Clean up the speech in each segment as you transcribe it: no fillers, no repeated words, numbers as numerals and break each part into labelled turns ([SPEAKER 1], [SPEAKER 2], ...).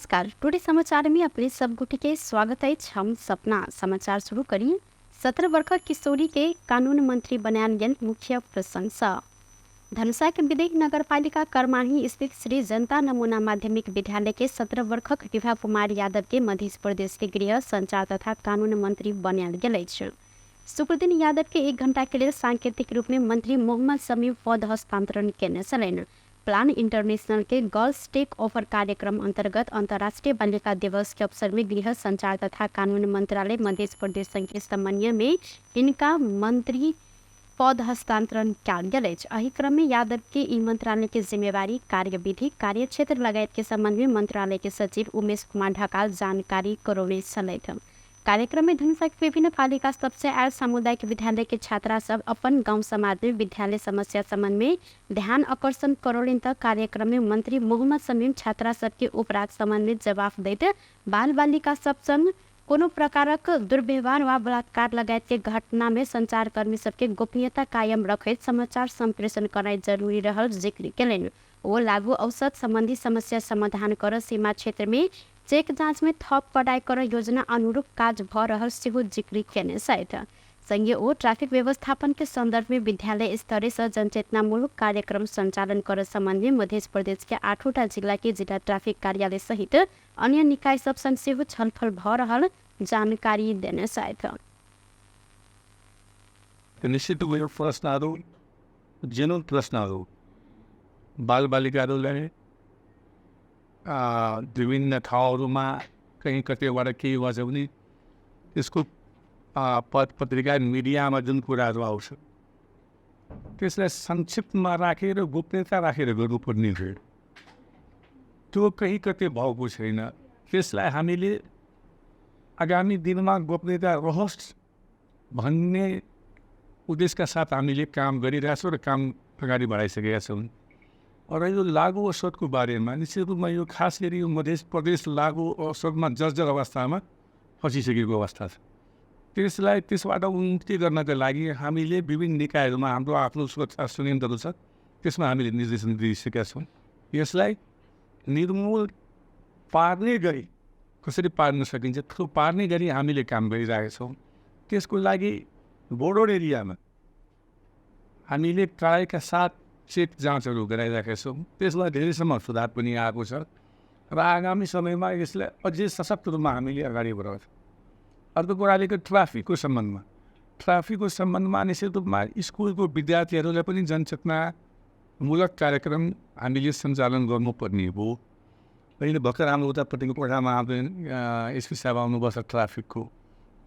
[SPEAKER 1] नमस्कार। टुडे समाचार में अपने सब गुटी के स्वागत है। हम सपना समाचार शुरू करिए। 17 वर्ष किशोरी के कानून मंत्री बनायल गेल मुख्य प्रशंसा। धनुषा के विदेक नगरपालिका करमाही स्थित श्री जनता नमूना माध्यमिक विद्यालय के 17 वर्ष विभा कुमार यादव के मध्य प्रदेश के गृह संचार तथा कानून मंत्री बनायल गेल अछि। शुक्र दिन यादव के 1 घंटा के लिए सांकेतिक रूप में मंत्री मोहम्मद शमी पद हस्तांतरण केने छलनि। प्लान इंटरनेशनल के गर्ल्स टेक ओवर कार्यक्रम अंतर्गत अंतर्राष्ट्रीय बालिका दिवस के अवसर में गृह संचार तथा कानून मंत्रालय मध्य प्रदेश के समन्वय में इनका मंत्री पद हस्तांतरण किया गेल अछि। एहि क्रम में यादव के ई मंत्रालय के जिम्मेवारी कार्यविधि कार्यक्षेत्र लगायत के संबंध में मंत्रालय के सचिव उमेश कुमार ढकाल जानकारी करौने छलथि। कार्यक्रम में धनुषा के विभिन्न पालिका सबसे आयल सामुदायिक विद्यालय के छात्रा सब अपन गांव समाज में विद्यालय समस्या संबंध में ध्यान आकर्षण करौलन। तक कार्यक्रम में मंत्री मोहम्मद शमीम छात्रा सब के उपराध संबंध में जवाब दैत बाल बालिका सब संग कोनो प्रकारक दुर्व्यवहार व बलात्कार लगायत के घटना में संचारकर्मी सबके गोपनीयता कायम रखैत समाचार संप्रेषण करनाइ जरूरी रहल जिक्र केलनि। वो लागू औसत संबंधी समस्या समाधान कर सीमा क्षेत्र में चेक जांच में थप कड़ाई कर योजना अनुरूप काज भ रहल सेहो जिक्र केने छथि। संगे ओ ट्रैफिक व्यवस्थापन के संदर्भ में विद्यालय स्तरीय से जनचेतनामूलक कार्यक्रम संचालन कर संबंध में मध्य प्रदेश के 8 जिला के जिला ट्रैफिक कार्यालय सहित अन्य निकाय सब संग सेहो छलफल भ रहल जानकारी देने छथि।
[SPEAKER 2] निश्चित प्रश्नहरू जेनुन प्रश्नहरू बालबालिकाहरूलाई विभिन्न ठाउँहरूमा कहीँ कतैबाट केही भएछ भने त्यसको पत्रिका मिडियामा जुन कुराहरू आउँछ त्यसलाई संक्षिप्तमा राखेर गोपनीयता राखेर गर्नुपर्ने थियो। त्यो कहीँ कतै भएको छैन। त्यसलाई हामीले आगामी दिनमा गोपनीयता रहोस् भन्ने उद्देश्यका साथ हामीले काम गरिरहेका छौँ र काम अगाडि बढाइसकेका छौँ। र यो लागु औषधको बारेमा निश्चित रूपमा यो खास गरी यो मध्य प्रदेश लागु औषधमा जर्जर अवस्थामा फसिसकेको अवस्था छ। त्यसलाई त्यसबाट उन्नति गर्नका लागि हामीले विभिन्न निकायहरूमा हाम्रो आफ्नो सुरक्षा संयन्त्रहरू छ, त्यसमा हामीले निर्देशन दिइसकेका छौँ। यसलाई निर्मूल पार्ने गरी कसरी पार्न सकिन्छ त्यो पार्ने गरी हामीले काम गरिरहेका छौँ। त्यसको लागि बोर्डर एरियामा हामीले कडाइका साथ चेक जाँचहरू गराइरहेका छौँ। त्यसमा धेरैसम्म सुधार पनि आएको छ र आगामी समयमा यसलाई अझै सशक्त रूपमा हामीले अगाडि बढाउँछौँ। अर्को कुराले ट्राफिकको सम्बन्धमा निश्चित रूपमा स्कुलको विद्यार्थीहरूलाई पनि जनचेतनामूलक कार्यक्रम हामीले सञ्चालन गर्नुपर्ने हो। अहिले भर्खर हाम्रो उतापट्टिको कोठामा एसपी साहब आउनुपर्छ ट्राफिकको,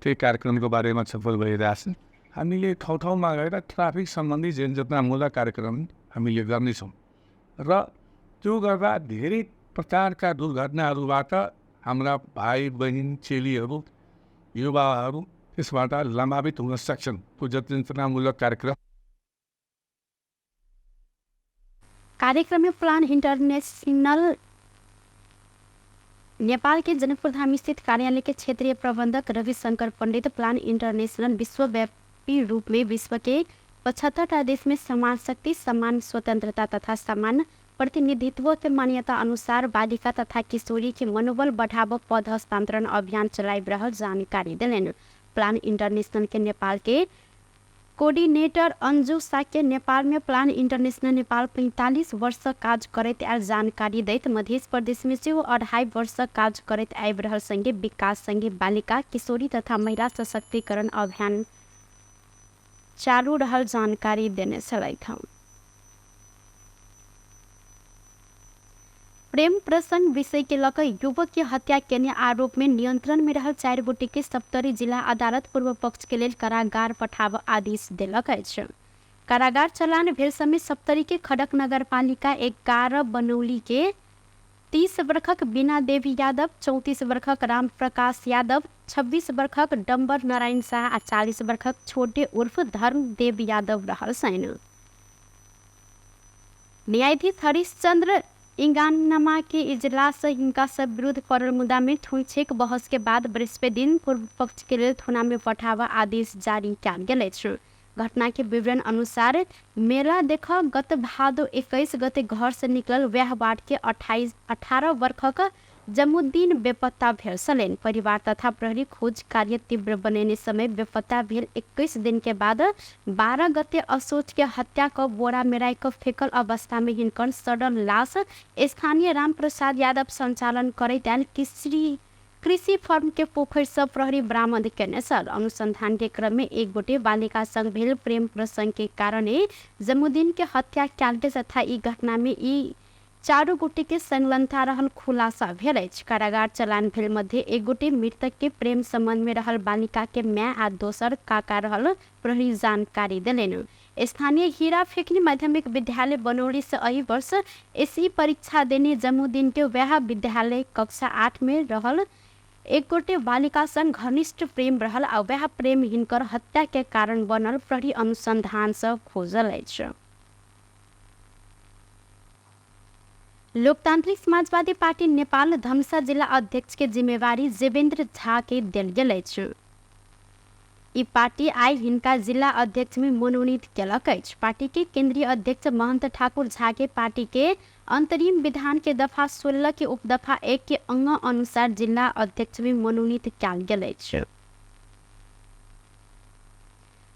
[SPEAKER 2] त्यही कार्यक्रमको बारेमा छलफल भइरहेछ। हामीले ठाउँ ठाउँमा गएर ट्राफिक सम्बन्धी जनचेतनामूलक कार्यक्रम हामीले गर्नेछौँ र त्यो गर्दा धेरै प्रकारका दुर्घटनाहरूबाट हाम्रा भाइ बहिनी चेलीहरू युवाहरू त्यसबाट लाभान्वित हुन सक्छन्। त्यो जनचेतनामूलक
[SPEAKER 1] कार्यक्रम में प्लान इंटरनेशनल नेपाल के जनकपुरधाम स्थित कार्यालय के क्षेत्रीय प्रबंधक रविशंकर पंडित प्लान इंटरनेशनल विश्वव्यापी रूप में विश्व के 75 देश में समान शक्ति, समान स्वतंत्रता तथा समान प्रतिनिधित्व के मान्यता अनुसार बालिका तथा किशोरी के मनोबल बढ़ाव पद हस्तांतरण अभियान चलाई रहल जानकारी दिलन। प्लान इंटरनेशनल के नेपाल के कोऑर्डिनेटर अंजू साक्य नेपाल में प्लान इंटरनेशनल नेपाल 45 वर्ष काज करैत आयल जानकारी दैत मध्य प्रदेश में से 2.5 वर्ष काज करैत आबि रहल संगे विकास संगे बालिका किशोरी तथा महिला सशक्तिकरण अभियान चालू रहल जानकारी देने छलथि। प्रेम प्रसंग विषय के लक युवक की हत्या केने आरोप में नियंत्रण में रहल 4 गोटे के सप्तरी जिला अदालत पूर्व पक्ष के लिए कारागार पठाव आदेश देलक अछि। कारागार चलान भेल समय सप्तरी के खड़क नगर पालिका 11 बनौली के 30 वर्षक बीना देवी यादव, 34 वर्षक राम प्रकाश यादव, 26 वर्षक डम्बर नारायण शाह आ 40 वर्षक छोटे उर्फ धर्म देव यादव रहल छन्। न्यायाधीश हरिश्चंद्र इंगानमा के इजलास इनका सब विरुद्ध पड़ल मुद्दा में थुइछेक बहस के बाद बृहस्पति दिन पूर्व पक्ष के लिए थाना में पठावा आदेश जारी किया गेल अछि। घटना के विवरण अनुसार मेला देख गत भादो 21 गते घर से निकलल व्याह बाट के 18 वर्षक जमुद्दीन बेपत्ता भेल छलैन। परिवार तथा प्रहरी खोज कार्य तीव्र बनेने समय बेपत्ता भेल 21 दिन के बाद 12 गते असोच के हत्या क बोरा मेराई क फेकल अवस्था में हिनकर सड़ल लाश स्थानीय रामप्रसाद यादव संचालन करैत आयल कृषि फर्म के पोखर से प्रहरी बरामद केने छल। अनुसंधान के क्रम में एक गोटे बालिका संग भेल प्रेम प्रसंग के कारणे जमुद्दीन के हत्या कयल गेल तथा ई घटना में ई 4 गोटे के संलग्नता रहल खुलासा भेल अछि। कारागार चलान भेल मध्य एक गोटे मृतक के प्रेम संबंध में रहल बालिका के माय आ दोसर काका रहल प्रहरी जानकारी देलैन। स्थानीय हीरा फेकनी माध्यमिक विद्यालय बनौली से एहि वर्ष एसई परीक्षा देने जमुद्दीन के वह विद्यालय कक्षा 8 में रहल एक गोटे बालिका संग घनिष्ठ प्रेम रहल आ वह प्रेम हिनकर हत्या के कारण बनल प्रहरी अनुसंधान से खोजल अछि। लोकतांत्रिक समाजवादी पार्टी नेपाल धनुषा जिला अध्यक्ष के जिम्मेवारी जेवेन्द्र झा के देल गेल अछि। ई पार्टी आई हिनका जिला अध्यक्ष में मनोनीत केलक अछि। पार्टी के केंद्रीय अध्यक्ष महंत ठाकुर झा के पार्टी के अंतरिम विधान के दफा 16 के उपदफा 1 के अंग अनुसार जिला अध्यक्ष में मनोनीत कयल गेल अछि।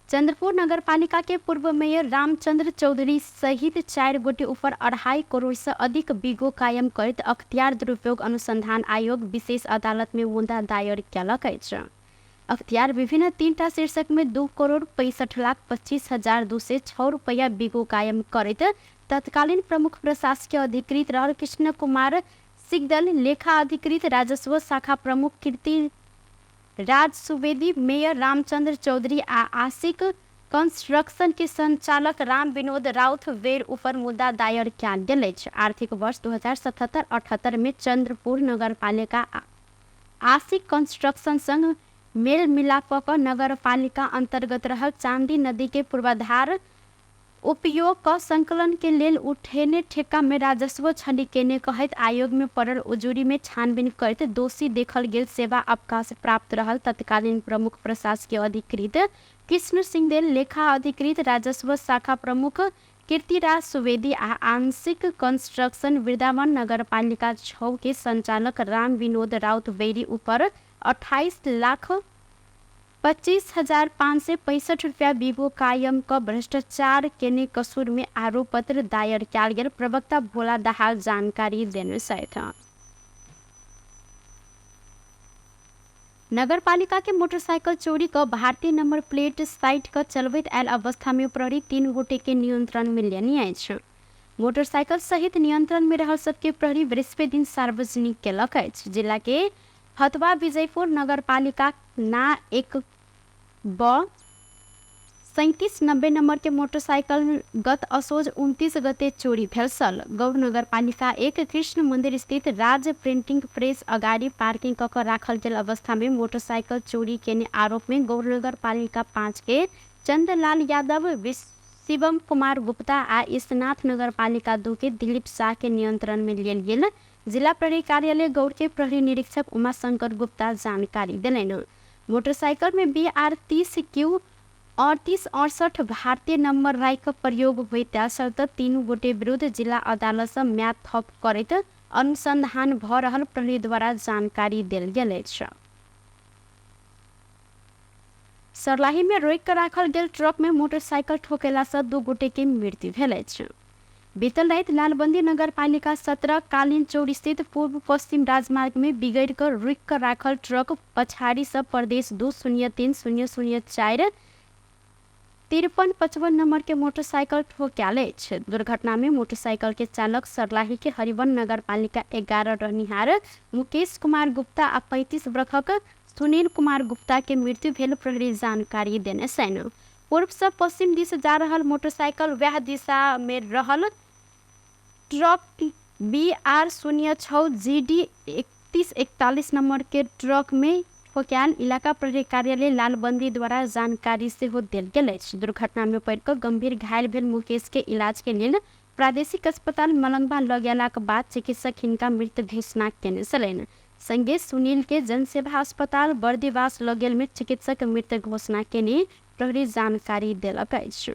[SPEAKER 1] चंद्रपुर नगरपालिका के पूर्व मेयर रामचंद्र चौधरी सहित 4 गोटे ऊपर 2.5 करोड़ से अधिक बिगो कायम करैत अख्तियार दुरुपयोग अनुसंधान आयोग विशेष अदालत में मुद्दा दायर केलक अछि। अख्तियार विभिन्न 3टा शीर्षक में 2,65,25,206 रुपया बिगो कायम करैत तत्कालीन प्रमुख प्रशासकीय अधिकृत रहल कृष्ण कुमार सिगदल, लेखा अधिकृत राजस्व शाखा प्रमुख कीर्ति राज सुवेदी, मेयर रामचंद्र चौधरी आ आशिक कंस्ट्रक्शन के संचालक राम विनोद राउत वेर ऊपर मुद्दा दायर कयल गेल अछि। आर्थिक वर्ष 2077-78 में चंद्रपुर नगरपालिका आशिक कंस्ट्रक्शन संग मेल मिलाप क नगरपालिका अंतर्गत रहल चांदी नदी के पूर्वाधार उपयोग क संकलन के लेल उठेने ठेका में राजस्व छली केने कहैत आयोग में पड़ल उजूरी में छानबीन करते दोषी देखल गेल सेवा अवकाश प्राप्त रहल तत्कालीन प्रमुख प्रशासकीय अधिकृत कृष्ण सिंहदेल, लेखा अधिकृत राजस्व शाखा प्रमुख कीर्तिराज सुवेदी आ आंशिक कंस्ट्रक्शन वृंदावन नगरपालिका 6 के संचालक राम विनोद राउत वेरी ऊपर 28,25,565 रुपया बिगो कायम क भ्रष्टाचार केने कसूर में आरोप पत्र दायर कयल गेल प्रवक्ता भोला दाहाल जानकारी देने सहित नगरपालिका के मोटरसाइकिल चोरी क भारतीय नंबर प्लेट साइट क चलबैत आयल अवस्था में प्रहरी 3 गोटे के नियंत्रण में लेने अछि। मोटरसाइकिल सहित नियंत्रण में रहल सबके प्रहरी बृहस्पति दिन सार्वजनिक केलक अछि। जिला के हथवा विजयपुर नगरपालिका ना एक ब 3790 नंबर के मोटरसाइकिल गत असोज 29 गते चोरी भेल छल। गौर नगरपालिका 1 कृष्ण मंदिर स्थित राज प्रिंटिंग प्रेस अगाडि पार्किंग कऽ राखल गेल अवस्था में मोटरसाइकिल चोरी केने आरोप में गौर नगरपालिका 5 के चंद्रलाल यादव, शिवम कुमार गुप्ता आ ईशनाथ नगरपालिका 2 के दिलीप शाह के नियंत्रण में लेल गेल। जिला प्रहरी कार्यालय गौर के प्रहरी निरीक्षक उमाशंकर गुप्ता जानकारी दिलैन। मोटरसाइकिल में BR 30Q 3868 भारतीय नंबर राय का प्रयोग होइता शर्त 3 गोटे विरुद्ध जिला अदालत से म्याद थप करैत अनुसंधान भ रहल प्रहरी द्वारा जानकारी देल गेल अछि। सरलाही में रोक कर राखल गेल ट्रक में मोटरसाइकिल ठोकेला से 2 गोटे के मृत्यु भेल अछि। बीतल रात लालबंदी नगरपालिका 17 कालीन चौर स्थित पूर्व पश्चिम राजमार्ग में बिगड़ कर रुक कर राखल ट्रक पछाड़ी से प्रदेश 203-004 5355 नंबर के मोटरसाइकिल ठोक्याल अछि। दुर्घटना में मोटरसाइकिल के चालक सरलाही के हरिवन नगरपालिका 11 रहनिहार मुकेश कुमार गुप्ता आ 35 वर्षक सुनील कुमार गुप्ता के मृत्यु भेल प्रहरी जानकारी देने छन्। पूर्व से पश्चिम दिशा जा रहल मोटरसाइकिल वह दिशा में रहल ट्रक BR 06 GD 3141 नंबर के ट्रक में ठोक्याल इलाका प्रहरी कार्यालय लालबंदी द्वारा जानकारी से हो दिल गेल अछि। दुर्घटना में पड़ कर गंभीर घायल भेल मुकेश के इलाज के लिए प्रादेशिक अस्पताल मलंगवा ल गेलाक बाद चिकित्सक हिनका मृत घोषणा केने छलैन। संगे सुनील के जनसेवा अस्पताल बर्दीवास ल गेल में चिकित्सक मृत घोषणा केने प्रहरी जानकारी देलक अछि।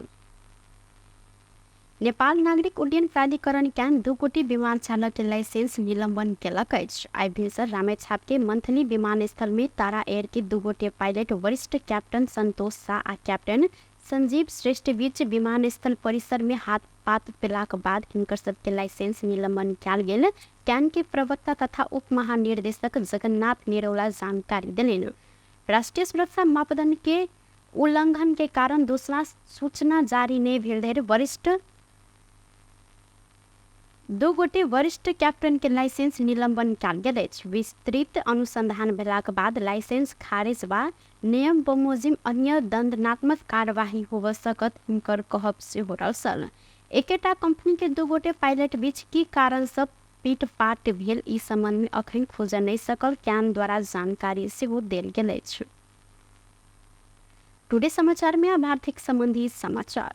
[SPEAKER 1] नेपाल नागरिक उड्डयन प्राधिकरण क्यान दुकोटी विमान चालक के लाइसेंस निलंबन केलक अछि। आई भिनसर रामेछाप के मंथली विमानस्थल में तारा एयर के दुगोटे पायलट वरिष्ठ कैप्टन संतोष शाह आ कैप्टन संजीव श्रेष्ठ बीच विमानस्थल परिसर में हाथ पात पेलाक बाद हिनकर सबके लाइसेंस निलंबन कयल गेल। क्यान के प्रवक्ता तथा उप महानिर्देशक जगन्नाथ निरौला जानकारी दिलेन। राष्ट्रीय सुरक्षा मापदंड के उल्लंघन के कारण दूसरा सूचना जारी नहीं भेल धरि दो गोटे वरिष्ठ कैप्टन के लाइसेंस निलंबन कयल गेल अछि। विस्तृत अनुसंधान भेलाक बाद लाइसेंस खारिज वा नियम बमोजिम अन्य दंडनात्मक कार्यवाही होब सकत हिनकर कहब सेहो रहल। एकेटा कंपनी के दू गोटे पायलट बीच की कारण सब पीटपाट भेल ई संबंध में अखन खोजल नहीं सकल क्यान द्वारा जानकारी सेहो देल गेल अछि। टुडे समाचार में अब आर्थिक संबंधी समाचार।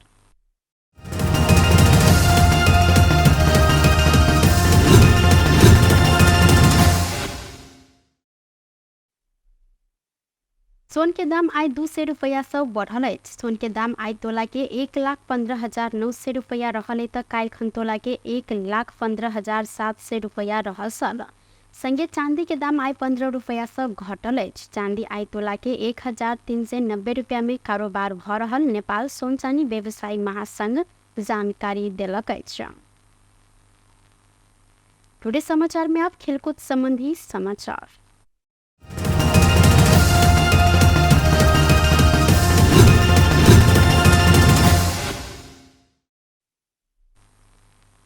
[SPEAKER 1] सोन के दाम आई 200 रुपया से बढ़ल अछि। सोन के दाम आई तोला के 1,15,900 रुपया रहल त काल्हि तोला के 1,15,700 रुपया रहल सल। संगे चांदी के दाम आई 15 रुपया से घटल अछि। चांदी आई तोला के 1,390 रुपया में कारोबार भ रहल नेपाल सोन चांदी व्यवसायी महासंघ जानकारी देलक अछि। टुडे समाचार में अब खेलकूद संबंधी समाचार।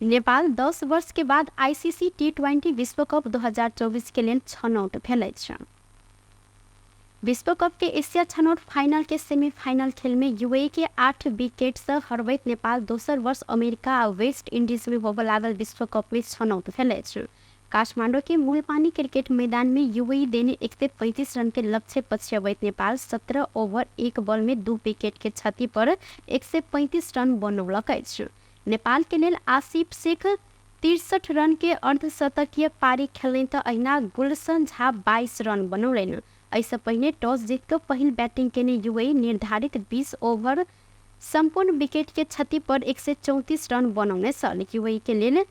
[SPEAKER 1] नेपाल 10 वर्ष के बाद आईसीसी T20 विश्व कप 2024 के लिए छनौट भेल अछि। विश्व कप के एशिया छनौट फाइनल के सेमीफाइनल खेल में यूएई के 8 विकेट से हरबैत नेपाल दोसर वर्ष अमेरिका आ वेस्ट इंडीज में होबय लागल विश्व कप में छनौट भेल अछि। काठमांडू के मूलपानी क्रिकेट मैदान में यूएई देने 135 रन के लक्ष्य पछ्य अबैत नेपाल 17 ओवर 1 बॉल में 2 विकेट के क्षति पर 135 रन बनौलक अछि। नेपाल के लेल आसिफ शेख 63 रन के अर्धशतकीय पारी खेलने तो अहिना गुलशन झा 22 रन बनौलनि। ऐसे पहले टॉस जीत कर पहिल बैटिंग केने यूएई निर्धारित 20 ओवर संपूर्ण विकेट के क्षति पर 134 रन बनौने सल। यूएई के लेल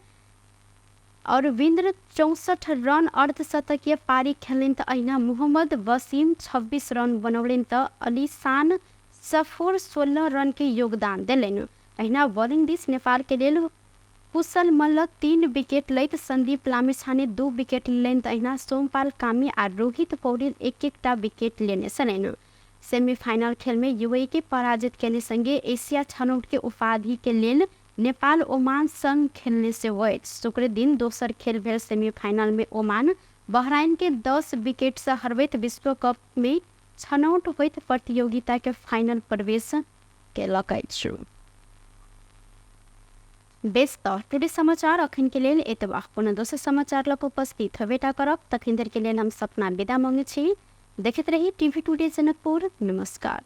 [SPEAKER 1] अरविंद्र 64 रन अर्धशतकीय पारी खेलने तो अहिना मोहम्मद वसीम 26 रन बनौलनि तो अलीशान सफूर 16 रन के योगदान दिलनि। अहिना बॉलिंग दिस नेपाल के लेल कुशल मल्ल 3 विकेट लैत संदीप लामिछाने 2 विकेट लेन त अहिना सोमपाल कामी आ रोहित पौडेल एक-एकटा विकेट लेने छलनि। सेमीफाइनल खेल में यूएई के पराजित केने संगे एशिया छनौट के उपाधि के लेल नेपाल ओमान संग खेलने से होइत। शुक्र दिन दोसर खेल भेल सेमीफाइनल में ओमान बहराइन के 10 विकेट से हरबैत विश्व कप में छनौट होइत प्रतियोगिता के फाइनल प्रवेश केलक अछि। बेस्त टुडे समाचार अखन के लेल एतबा। पुनः दोसर समाचार लग उपस्थित हेबेटा करब। तखन देर के लेल हम सपना विदा मांगे छी। देखते रही टीवी टुडे जनकपुर। नमस्कार।